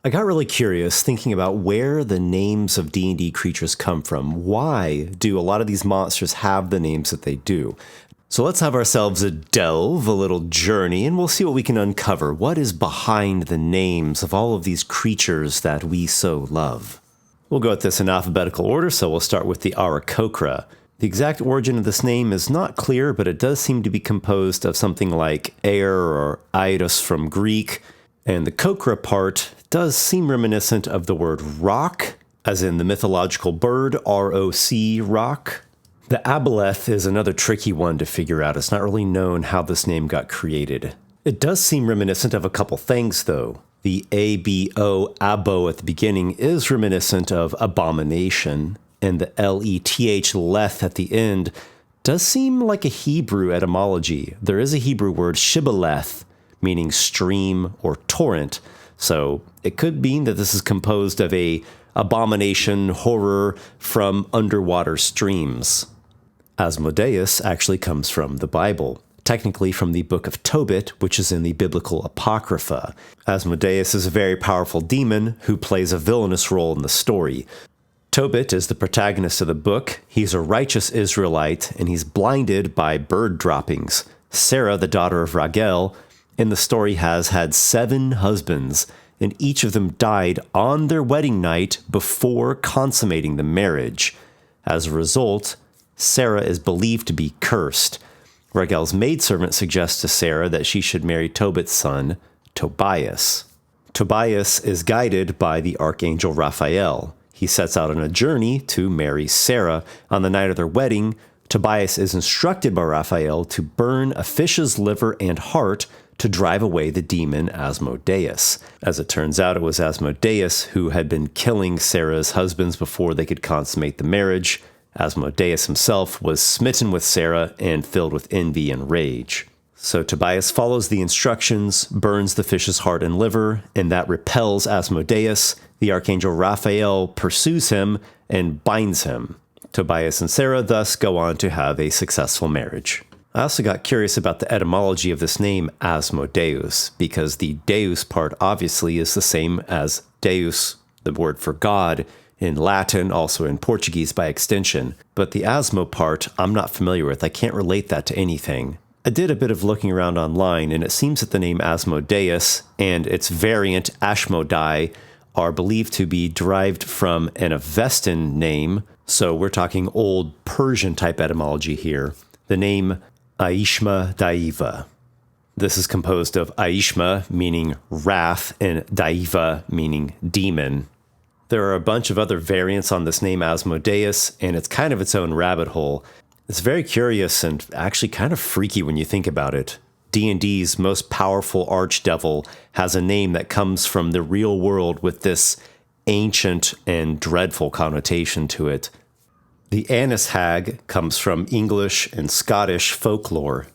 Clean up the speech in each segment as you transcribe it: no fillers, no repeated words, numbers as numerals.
I got really curious thinking about where the names of D&D creatures come from. Why do a lot of these monsters have the names that they do? So let's have ourselves a delve, a little journey, and we'll see what we can uncover. What is behind the names of all of these creatures that we so love? We'll go at this in alphabetical order, so we'll start with the Aarakocra. The exact origin of this name is not clear, but it does seem to be composed of something like air or eidos from Greek, and the Kokra part does seem reminiscent of the word rock, as in the mythological bird, R-O-C, rock. The Aboleth is another tricky one to figure out. It's not really known how this name got created. It does seem reminiscent of a couple things, though. The A-B-O, abo at the beginning, is reminiscent of abomination, and the L-E-T-H, leth at the end, does seem like a Hebrew etymology. There is a Hebrew word, shibboleth, meaning stream or torrent, so it could mean that this is composed of a abomination, horror from underwater streams. Asmodeus actually comes from the Bible, technically from the book of Tobit, which is in the biblical Apocrypha. Asmodeus is a very powerful demon who plays a villainous role in the story. Tobit is the protagonist of the book. He's a righteous Israelite, and he's blinded by bird droppings. Sarah, the daughter of Ragel, in the story has had 7 husbands, and each of them died on their wedding night before consummating the marriage. As a result, Sarah is believed to be cursed. Ragel's maidservant suggests to Sarah that she should marry Tobit's son, Tobias. Tobias is guided by the archangel Raphael. He sets out on a journey to marry Sarah. On the night of their wedding, Tobias is instructed by Raphael to burn a fish's liver and heart to drive away the demon Asmodeus. As it turns out, it was Asmodeus who had been killing Sarah's husbands before they could consummate the marriage. Asmodeus himself was smitten with Sarah and filled with envy and rage. So Tobias follows the instructions, burns the fish's heart and liver, and that repels Asmodeus. The archangel Raphael pursues him and binds him. Tobias and Sarah thus go on to have a successful marriage. I also got curious about the etymology of this name, Asmodeus, because the deus part obviously is the same as deus, the word for God, in Latin, also in Portuguese by extension. But the asmo part, I'm not familiar with. I can't relate that to anything. I did a bit of looking around online, and it seems that the name Asmodeus and its variant Ashmodai are believed to be derived from an Avestan name, so we're talking old Persian type etymology here. The name Aishma Daiva. This is composed of Aishma, meaning wrath, and Daiva, meaning demon. There are a bunch of other variants on this name Asmodeus, and it's kind of its own rabbit hole. It's very curious and actually kind of freaky when you think about it. D&D's most powerful archdevil has a name that comes from the real world with this ancient and dreadful connotation to it. The Annis Hag comes from English and Scottish folklore.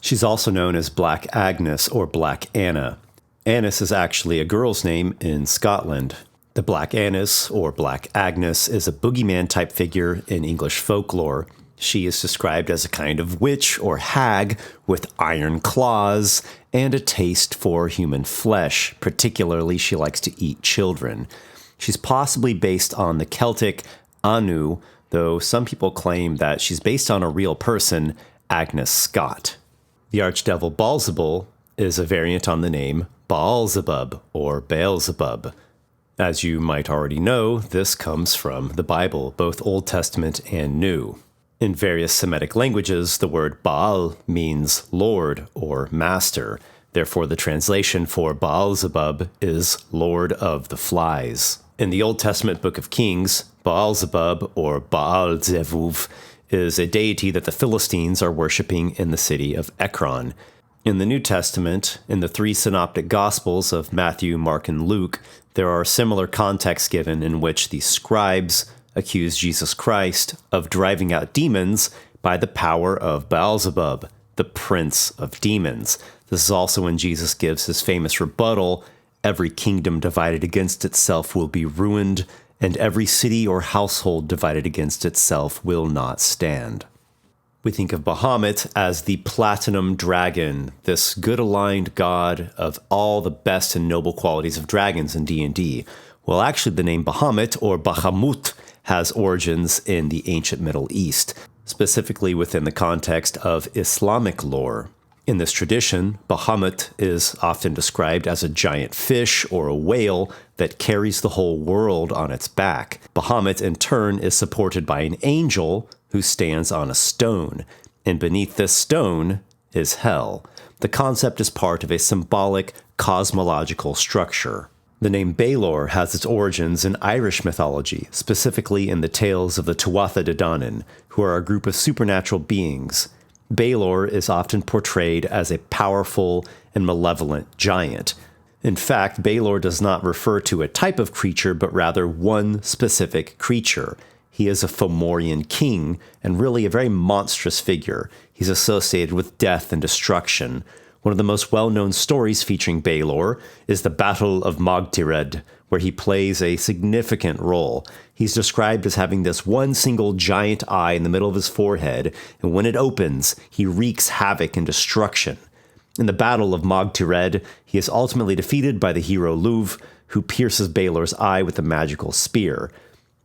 She's also known as Black Agnes or Black Anna. Annis is actually a girl's name in Scotland. The Black Annis or Black Agnes is a boogeyman type figure in English folklore. She is described as a kind of witch or hag with iron claws and a taste for human flesh. Particularly, she likes to eat children. She's possibly based on the Celtic Anu, though some people claim that she's based on a real person, Agnes Scott. The archdevil Baalzebul is a variant on the name Baalzebub or Beelzebub. As you might already know, this comes from the Bible, both Old Testament and New. In various Semitic languages, the word Baal means Lord or Master. Therefore, the translation for Baalzebub is Lord of the Flies. In the Old Testament Book of Kings, Baalzebub or Baal-Zevuv is a deity that the Philistines are worshiping in the city of Ekron. In the New Testament, in the 3 synoptic Gospels of Matthew, Mark, and Luke, there are similar contexts given in which the scribes accuse Jesus Christ of driving out demons by the power of Beelzebub, the prince of demons. This is also when Jesus gives his famous rebuttal, "Every kingdom divided against itself will be ruined, and every city or household divided against itself will not stand." We think of Bahamut as the platinum dragon, this good-aligned god of all the best and noble qualities of dragons in D&D. Well, actually, the name Bahamut, or Bahamut, has origins in the ancient Middle East, specifically within the context of Islamic lore. In this tradition, Bahamut is often described as a giant fish or a whale that carries the whole world on its back. Bahamut, in turn, is supported by an angel who stands on a stone, and beneath this stone is hell. The concept is part of a symbolic cosmological structure. The name Baelor has its origins in Irish mythology, specifically in the tales of the Tuatha De Danann, who are a group of supernatural beings. Baelor is often portrayed as a powerful and malevolent giant. In fact, Baelor does not refer to a type of creature, but rather one specific creature. He is a Fomorian king, and really a very monstrous figure. He's associated with death and destruction. One of the most well-known stories featuring Baelor is the Battle of Mogtired, where he plays a significant role. He's described as having this one single giant eye in the middle of his forehead, and when it opens, he wreaks havoc and destruction. In the Battle of Mogtired, he is ultimately defeated by the hero Luv, who pierces Baelor's eye with a magical spear.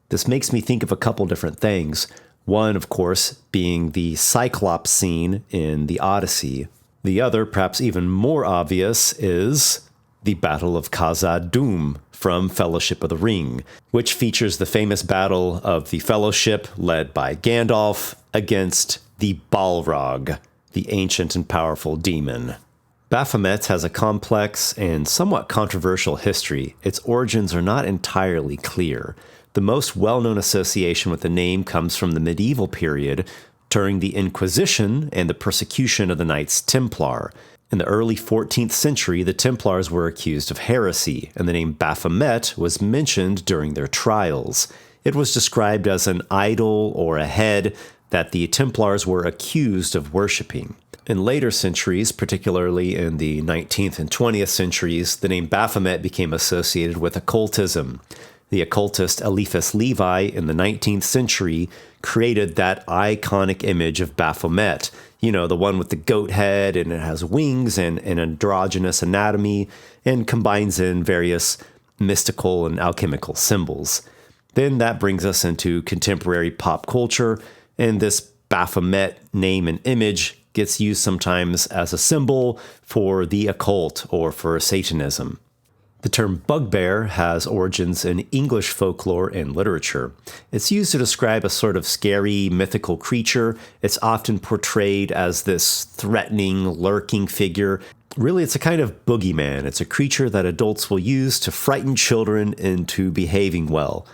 This makes me think of a couple different things. One, of course, being the Cyclops scene in the Odyssey. The other, perhaps even more obvious, is the Battle of Khazad-dûm from Fellowship of the Ring, which features the famous battle of the Fellowship led by Gandalf against the Balrog, the ancient and powerful demon. Baphomet has a complex and somewhat controversial history. Its origins are not entirely clear. The most well-known association with the name comes from the medieval period, during the Inquisition and the persecution of the Knights Templar. In the early 14th century, the Templars were accused of heresy, and the name Baphomet was mentioned during their trials. It was described as an idol or a head that the Templars were accused of worshipping. In later centuries, particularly in the 19th and 20th centuries, the name Baphomet became associated with occultism. The occultist Eliphas Levi in the 19th century created that iconic image of Baphomet. You know, the one with the goat head, and it has wings and an androgynous anatomy, and combines in various mystical and alchemical symbols. Then that brings us into contemporary pop culture, and this Baphomet name and image gets used sometimes as a symbol for the occult or for Satanism. The term bugbear has origins in English folklore and literature. It's used to describe a sort of scary, mythical creature. It's often portrayed as this threatening, lurking figure. Really, it's a kind of boogeyman. It's a creature that adults will use to frighten children into behaving well.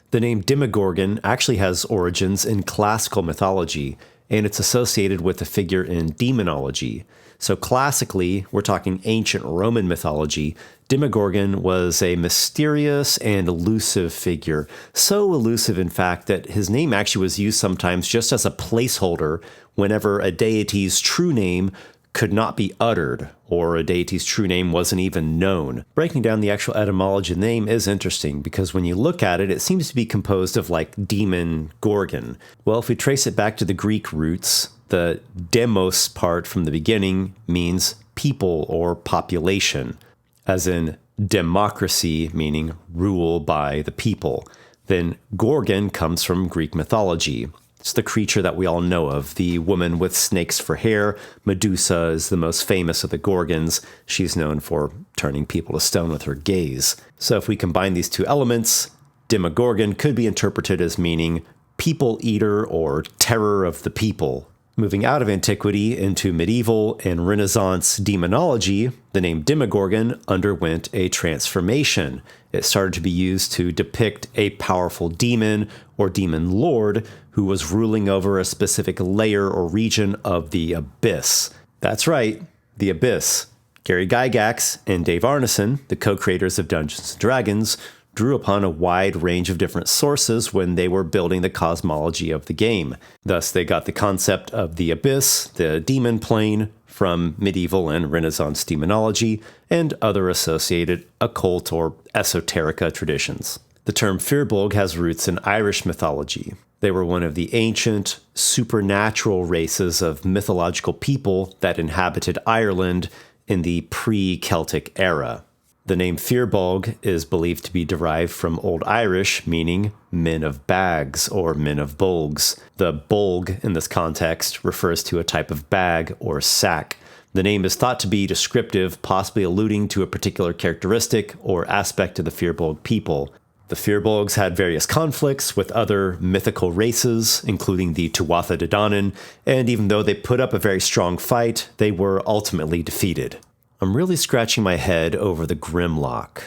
The name Demogorgon actually has origins in classical mythology, and it's associated with a figure in demonology. So classically, we're talking ancient Roman mythology, Demogorgon was a mysterious and elusive figure. So elusive, in fact, that his name actually was used sometimes just as a placeholder whenever a deity's true name could not be uttered, or a deity's true name wasn't even known. Breaking down the actual etymology of the name is interesting, because when you look at it, it seems to be composed of like demon gorgon. Well, if we trace it back to the Greek roots, the demos part from the beginning means people or population, as in democracy, meaning rule by the people. Then Gorgon comes from Greek mythology. It's the creature that we all know of, the woman with snakes for hair. Medusa is the most famous of the Gorgons. She's known for turning people to stone with her gaze. So if we combine these two elements, Demogorgon could be interpreted as meaning people eater or terror of the people. Moving out of antiquity into medieval and Renaissance demonology, the name Demogorgon underwent a transformation. It started to be used to depict a powerful demon or demon lord who was ruling over a specific layer or region of the abyss. That's right, the abyss. Gary Gygax and Dave Arneson, the co-creators of Dungeons & Dragons, drew upon a wide range of different sources when they were building the cosmology of the game. Thus, they got the concept of the abyss, the demon plane, from medieval and Renaissance demonology, and other associated occult or esoterica traditions. The term Firbolg has roots in Irish mythology. They were one of the ancient, supernatural races of mythological people that inhabited Ireland in the pre-Celtic era. The name Firbolg is believed to be derived from Old Irish, meaning men of bags or men of bolgs. The bolg in this context refers to a type of bag or sack. The name is thought to be descriptive, possibly alluding to a particular characteristic or aspect of the Firbolg people. The Firbolgs had various conflicts with other mythical races, including the Tuatha De Danann, and even though they put up a very strong fight, they were ultimately defeated. I'm really scratching my head over the Grimlock.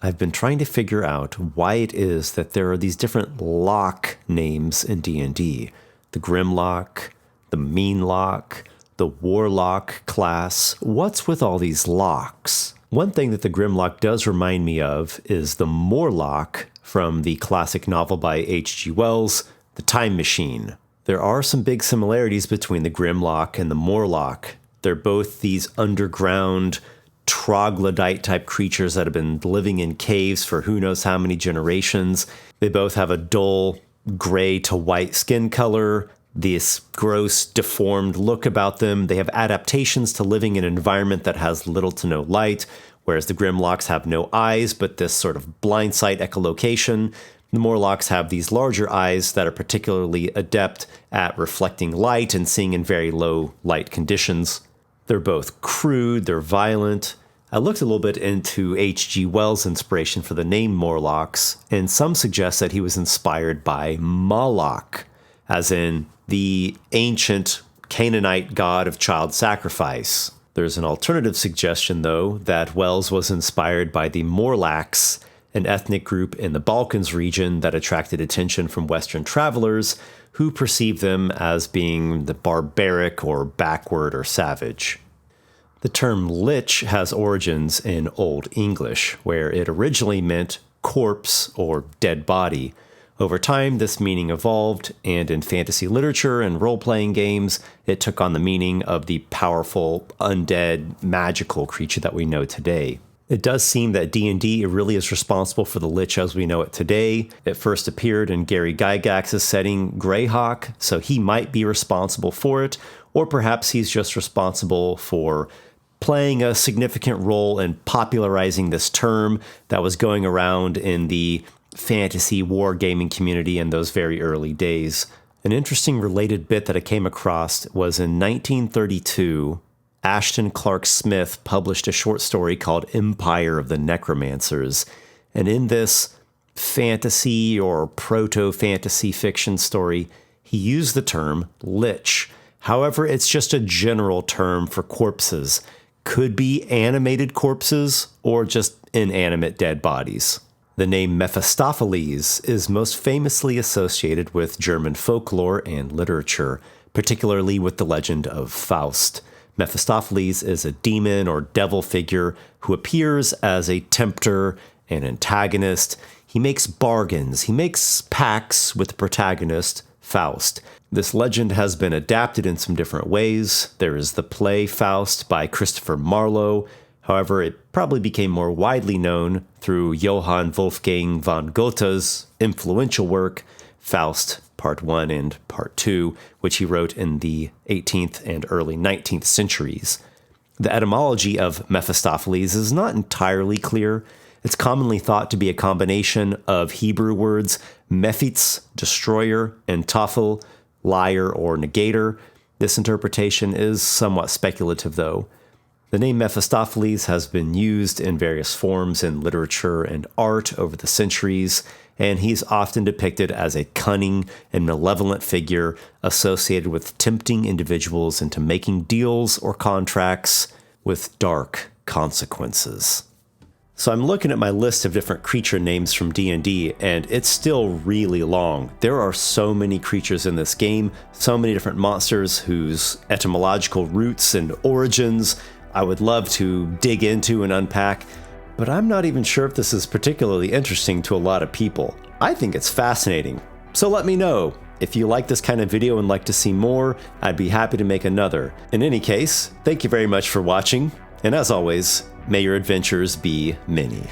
I've been trying to figure out why it is that there are these different lock names in D&D. The Grimlock, the Meanlock, the Warlock class. What's with all these locks? One thing that the Grimlock does remind me of is the Morlock from the classic novel by H.G. Wells, The Time Machine. There are some big similarities between the Grimlock and the Morlock. They're both these underground, troglodyte-type creatures that have been living in caves for who knows how many generations. They both have a dull gray to white skin color, this gross, deformed look about them. They have adaptations to living in an environment that has little to no light, whereas the Grimlocks have no eyes, but this sort of blind sight echolocation. The Morlocks have these larger eyes that are particularly adept at reflecting light and seeing in very low light conditions. They're both crude, they're violent. I looked a little bit into H.G. Wells' inspiration for the name Morlocks, and some suggest that he was inspired by Moloch, as in the ancient Canaanite god of child sacrifice. There's an alternative suggestion, though, that Wells was inspired by the Morlachs, an ethnic group in the Balkans region that attracted attention from Western travelers who perceived them as being the barbaric or backward or savage. The term lich has origins in Old English, where it originally meant corpse or dead body. Over time, this meaning evolved, and in fantasy literature and role-playing games, it took on the meaning of the powerful, undead, magical creature that we know today. It does seem that D&D really is responsible for the Lich as we know it today. It first appeared in Gary Gygax's setting, Greyhawk, so he might be responsible for it, or perhaps he's just responsible for playing a significant role in popularizing this term that was going around in the fantasy wargaming community in those very early days. An interesting related bit that I came across was in 1932, Ashton Clark Smith published a short story called Empire of the Necromancers. And in this fantasy or proto-fantasy fiction story, he used the term lich. However, it's just a general term for corpses. Could be animated corpses or just inanimate dead bodies. The name Mephistopheles is most famously associated with German folklore and literature, particularly with the legend of Faust. Mephistopheles is a demon or devil figure who appears as a tempter, an antagonist. He makes bargains. He makes pacts with the protagonist, Faust. This legend has been adapted in some different ways. There is the play Faust by Christopher Marlowe. However, it probably became more widely known through Johann Wolfgang von Goethe's influential work, Faust Part 1 and Part 2, which he wrote in the 18th and early 19th centuries. The etymology of Mephistopheles is not entirely clear. It's commonly thought to be a combination of Hebrew words mephits, destroyer, and tophel, liar or negator. This interpretation is somewhat speculative, though. The name Mephistopheles has been used in various forms in literature and art over the centuries, and he's often depicted as a cunning and malevolent figure associated with tempting individuals into making deals or contracts with dark consequences. So I'm looking at my list of different creature names from D&D, and it's still really long. There are so many creatures in this game, so many different monsters whose etymological roots and origins I would love to dig into and unpack, but I'm not even sure if this is particularly interesting to a lot of people. I think it's fascinating. So let me know. If you like this kind of video and like to see more, I'd be happy to make another. In any case, thank you very much for watching, and as always, may your adventures be many.